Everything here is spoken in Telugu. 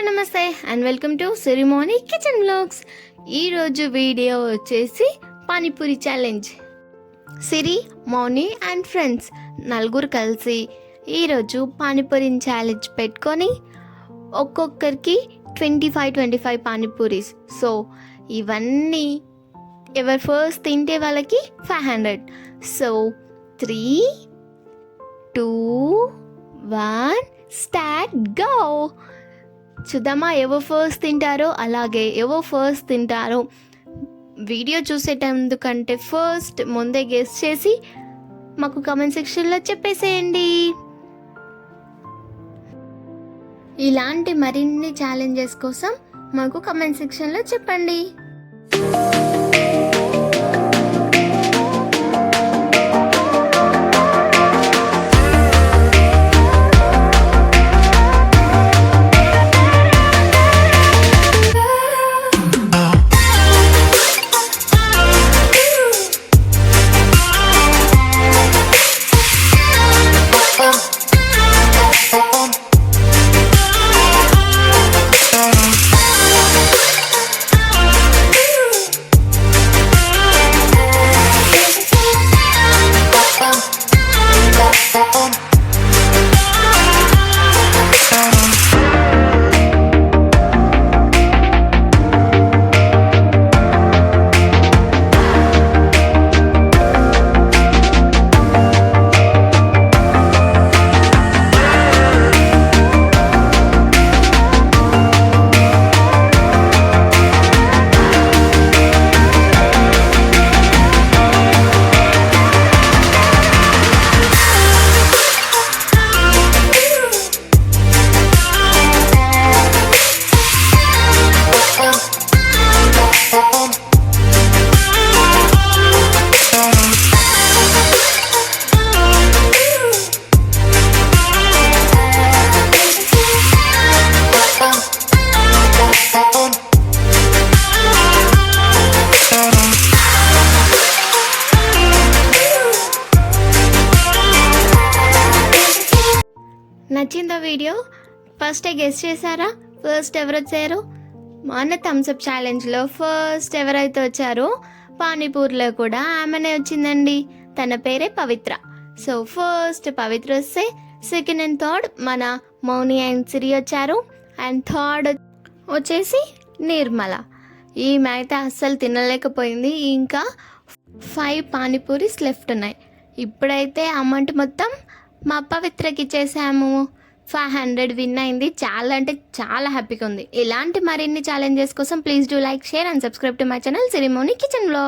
నమస్తే and welcome to Sirimoni kitchen vlogs. ఈరోజు వీడియో వచ్చేసి panipuri challenge. Siri, Mouni and friends నలుగురు కలిసి ఈరోజు పానీపూరి ఛాలెంజ్ పెట్టుకొని ఒక్కొక్కరికి 25 పానీపూరీస్. సో ఇవన్నీ ఎవరు ఫస్ట్ తింటే వాళ్ళకి 500. So 3, 2, 1 start go. చూద్దామా ఎవరు ఫస్ట్ తింటారో. అలాగే ఎవరు ఫస్ట్ తింటారో వీడియో చూసేటందుకంటే ఫస్ట్ ముందే గెస్ చేసి మాకు కామెంట్ సెక్షన్లో చెప్పేసేయండి. ఇలాంటి మరిన్ని ఛాలెంజెస్ కోసం మాకు కామెంట్ సెక్షన్లో చెప్పండి. నచ్చిందా వీడియో? ఫస్ట్ గెస్ చేశారా? ఫస్ట్ ఎవరు వచ్చారు? మన థమ్స్అప్ ఛాలెంజ్లో ఫస్ట్ ఎవరైతే వచ్చారో పానీపూరిలో కూడా ఆమెనే వచ్చిందండి. తన పేరే పవిత్ర. సో ఫస్ట్ పవిత్ర వస్తే, సెకండ్ అండ్ థర్డ్ మన మౌని అండ్ సిరి వచ్చారు. అండ్ థర్డ్ వచ్చేసి నిర్మల. ఈమె అయితే అస్సలు తినలేకపోయింది. ఇంకా 5 పానీపూరీస్ లెఫ్ట్ ఉన్నాయి. ఇప్పుడైతే అమౌంట్ మొత్తం మా పవిత్రకి ఇచ్చేసాము. 500 విన్ అయింది. చాలా అంటే చాలా హ్యాపీగా ఉంది. ఇలాంటి మరిన్ని ఛాలెంజెస్ కోసం please do like, share and subscribe to my channel Sirimoni kitchen vlogs.